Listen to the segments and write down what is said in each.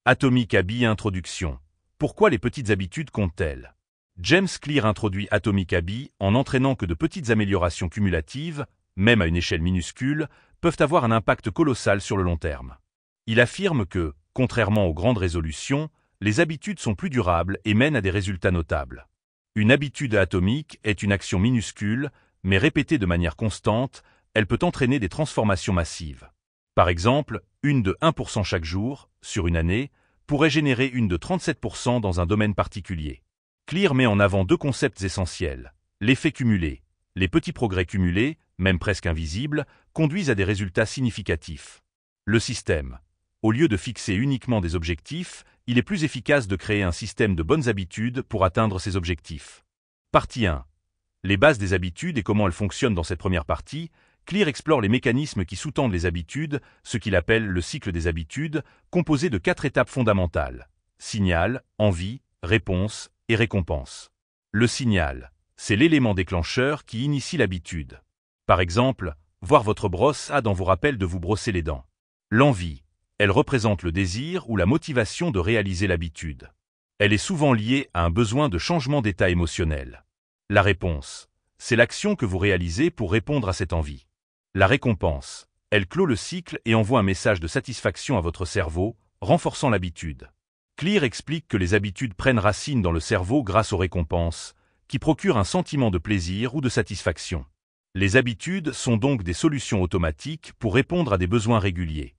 Atomic Habits Introduction. Pourquoi les petites habitudes comptent-elles? James Clear introduit Atomic Habits en entraînant que de petites améliorations cumulatives, même à une échelle minuscule, peuvent avoir un impact colossal sur le long terme. Il affirme que, contrairement aux grandes résolutions, les habitudes sont plus durables et mènent à des résultats notables. Une habitude atomique est une action minuscule, mais répétée de manière constante, elle peut entraîner des transformations massives. Par exemple, une de 1% chaque jour, sur une année, pourrait générer une de 37% dans un domaine particulier. Clear met en avant deux concepts essentiels. L'effet cumulé. Les petits progrès cumulés, même presque invisibles, conduisent à des résultats significatifs. Le système. Au lieu de fixer uniquement des objectifs, il est plus efficace de créer un système de bonnes habitudes pour atteindre ces objectifs. Partie 1. Les bases des habitudes et comment elles fonctionnent dans cette première partie. Clear explore les mécanismes qui sous-tendent les habitudes, ce qu'il appelle le cycle des habitudes, composé de 4 étapes fondamentales. Signal, envie, réponse et récompense. Le signal, c'est l'élément déclencheur qui initie l'habitude. Par exemple, voir votre brosse à dents vous rappelle de vous brosser les dents. L'envie, elle représente le désir ou la motivation de réaliser l'habitude. Elle est souvent liée à un besoin de changement d'état émotionnel. La réponse, c'est l'action que vous réalisez pour répondre à cette envie. La récompense, elle clôt le cycle et envoie un message de satisfaction à votre cerveau, renforçant l'habitude. Clear explique que les habitudes prennent racine dans le cerveau grâce aux récompenses, qui procurent un sentiment de plaisir ou de satisfaction. Les habitudes sont donc des solutions automatiques pour répondre à des besoins réguliers.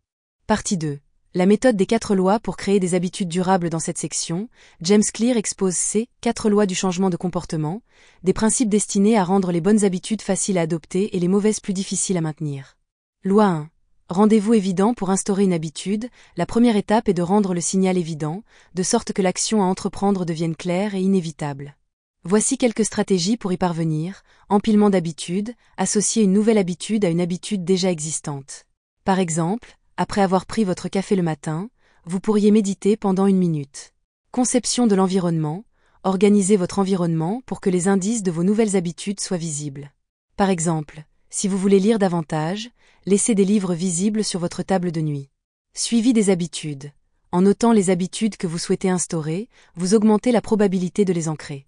Partie 2. La méthode des 4 lois pour créer des habitudes durables. Dans cette section, James Clear expose ces 4 lois du changement de comportement, des principes destinés à rendre les bonnes habitudes faciles à adopter et les mauvaises plus difficiles à maintenir. Loi 1. Rendez-vous évident pour instaurer une habitude. La première étape est de rendre le signal évident, de sorte que l'action à entreprendre devienne claire et inévitable. Voici quelques stratégies pour y parvenir. Empilement d'habitudes, associer une nouvelle habitude à une habitude déjà existante. Par exemple, après avoir pris votre café le matin, vous pourriez méditer pendant 1 minute. Conception de l'environnement, organisez votre environnement pour que les indices de vos nouvelles habitudes soient visibles. Par exemple, si vous voulez lire davantage, laissez des livres visibles sur votre table de nuit. Suivi des habitudes. En notant les habitudes que vous souhaitez instaurer, vous augmentez la probabilité de les ancrer.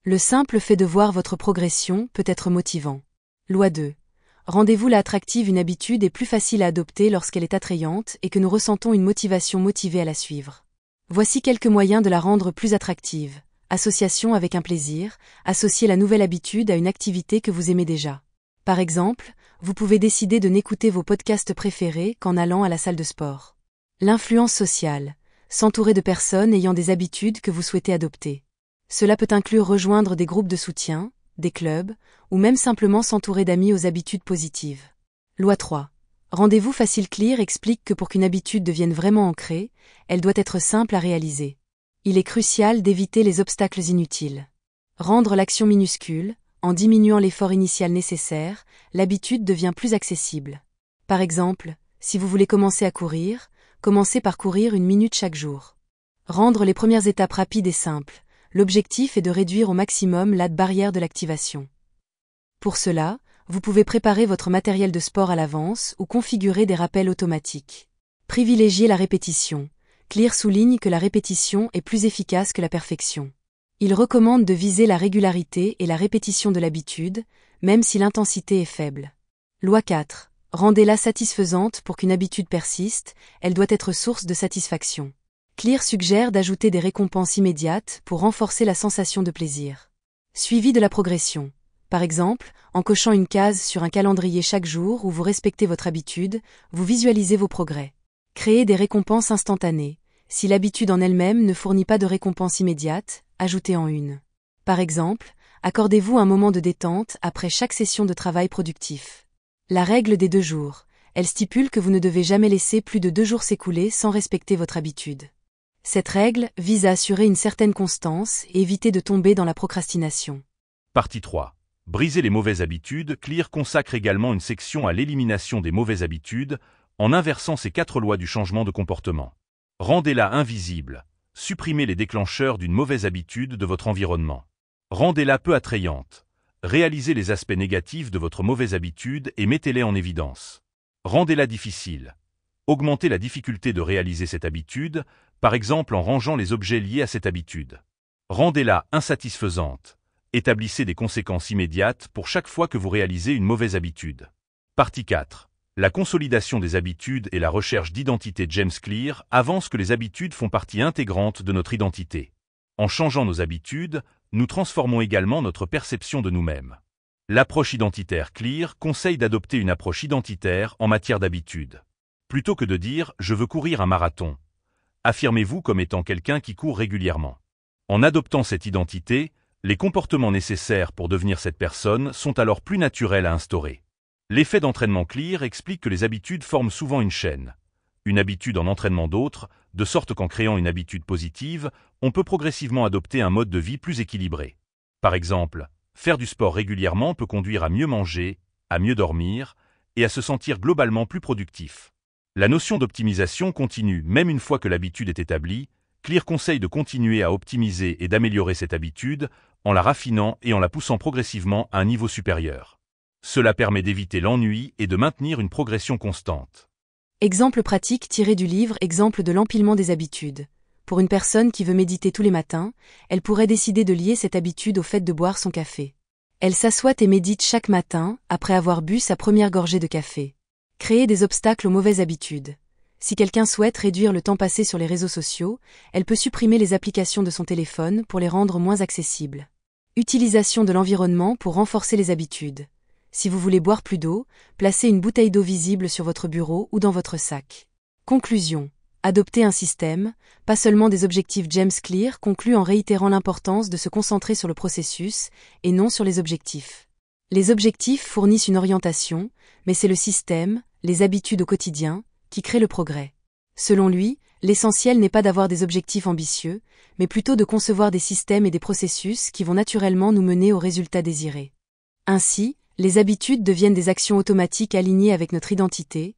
Le simple fait de voir votre progression peut être motivant. Loi 2. Rendez-vous la attractive. Une habitude est plus facile à adopter lorsqu'elle est attrayante et que nous ressentons une motivation motivée à la suivre. Voici quelques moyens de la rendre plus attractive. Association avec un plaisir, associez la nouvelle habitude à une activité que vous aimez déjà. Par exemple, vous pouvez décider de n'écouter vos podcasts préférés qu'en allant à la salle de sport. L'influence sociale, s'entourer de personnes ayant des habitudes que vous souhaitez adopter. Cela peut inclure rejoindre des groupes de soutien, des clubs, ou même simplement s'entourer d'amis aux habitudes positives. Loi 3. Rendez-vous facile. Clear explique que pour qu'une habitude devienne vraiment ancrée, elle doit être simple à réaliser. Il est crucial d'éviter les obstacles inutiles. Rendre l'action minuscule, en diminuant l'effort initial nécessaire, l'habitude devient plus accessible. Par exemple, si vous voulez commencer à courir, commencez par courir 1 minute chaque jour. Rendre les premières étapes rapides et simples. L'objectif est de réduire au maximum la barrière de l'activation. Pour cela, vous pouvez préparer votre matériel de sport à l'avance ou configurer des rappels automatiques. Privilégiez la répétition. Clear souligne que la répétition est plus efficace que la perfection. Il recommande de viser la régularité et la répétition de l'habitude, même si l'intensité est faible. Loi 4. Rendez-la satisfaisante. Pour qu'une habitude persiste, elle doit être source de satisfaction. Clear suggère d'ajouter des récompenses immédiates pour renforcer la sensation de plaisir. Suivi de la progression. Par exemple, en cochant une case sur un calendrier chaque jour où vous respectez votre habitude, vous visualisez vos progrès. Créez des récompenses instantanées. Si l'habitude en elle-même ne fournit pas de récompense immédiate, ajoutez-en une. Par exemple, accordez-vous un moment de détente après chaque session de travail productif. La règle des 2 jours. Elle stipule que vous ne devez jamais laisser plus de 2 jours s'écouler sans respecter votre habitude. Cette règle vise à assurer une certaine constance et éviter de tomber dans la procrastination. Partie 3. Briser les mauvaises habitudes. Clear consacre également une section à l'élimination des mauvaises habitudes en inversant ces 4 lois du changement de comportement. Rendez-la invisible. Supprimez les déclencheurs d'une mauvaise habitude de votre environnement. Rendez-la peu attrayante. Réalisez les aspects négatifs de votre mauvaise habitude et mettez-les en évidence. Rendez-la difficile. Augmentez la difficulté de réaliser cette habitude, par exemple en rangeant les objets liés à cette habitude. Rendez-la insatisfaisante. Établissez des conséquences immédiates pour chaque fois que vous réalisez une mauvaise habitude. Partie 4. La consolidation des habitudes et la recherche d'identité. James Clear avance que les habitudes font partie intégrante de notre identité. En changeant nos habitudes, nous transformons également notre perception de nous-mêmes. L'approche identitaire Clear conseille d'adopter une approche identitaire en matière d'habitudes. Plutôt que de dire « je veux courir un marathon », affirmez-vous comme étant quelqu'un qui court régulièrement. En adoptant cette identité, les comportements nécessaires pour devenir cette personne sont alors plus naturels à instaurer. L'effet d'entraînement Clear explique que les habitudes forment souvent une chaîne. Une habitude en entraînement d'autres, de sorte qu'en créant une habitude positive, on peut progressivement adopter un mode de vie plus équilibré. Par exemple, faire du sport régulièrement peut conduire à mieux manger, à mieux dormir et à se sentir globalement plus productif. La notion d'optimisation continue même une fois que l'habitude est établie. Clear conseille de continuer à optimiser et d'améliorer cette habitude en la raffinant et en la poussant progressivement à un niveau supérieur. Cela permet d'éviter l'ennui et de maintenir une progression constante. Exemple pratique tiré du livre Exemple de l'empilement des habitudes. Pour une personne qui veut méditer tous les matins, elle pourrait décider de lier cette habitude au fait de boire son café. Elle s'assoit et médite chaque matin, après avoir bu sa première gorgée de café. Créer des obstacles aux mauvaises habitudes. Si quelqu'un souhaite réduire le temps passé sur les réseaux sociaux, elle peut supprimer les applications de son téléphone pour les rendre moins accessibles. Utilisation de l'environnement pour renforcer les habitudes. Si vous voulez boire plus d'eau, placez une bouteille d'eau visible sur votre bureau ou dans votre sac. Conclusion. Adopter un système, pas seulement des objectifs. James Clear conclut en réitérant l'importance de se concentrer sur le processus et non sur les objectifs. Les objectifs fournissent une orientation, mais c'est le système, les habitudes au quotidien, qui crée le progrès. Selon lui, l'essentiel n'est pas d'avoir des objectifs ambitieux, mais plutôt de concevoir des systèmes et des processus qui vont naturellement nous mener aux résultats désirés. Ainsi, les habitudes deviennent des actions automatiques alignées avec notre identité,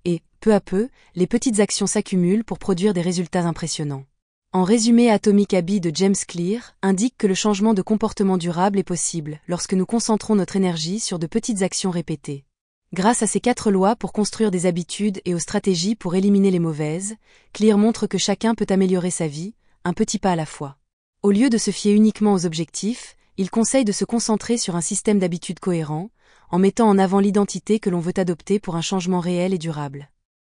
et, peu à peu, les petites actions s'accumulent pour produire des résultats impressionnants. En résumé, Atomic Habits de James Clear indique que le changement de comportement durable est possible lorsque nous concentrons notre énergie sur de petites actions répétées. Grâce à ces 4 lois pour construire des habitudes et aux stratégies pour éliminer les mauvaises, Clear montre que chacun peut améliorer sa vie, un petit pas à la fois. Au lieu de se fier uniquement aux objectifs, il conseille de se concentrer sur un système d'habitudes cohérent, en mettant en avant l'identité que l'on veut adopter pour un changement réel et durable.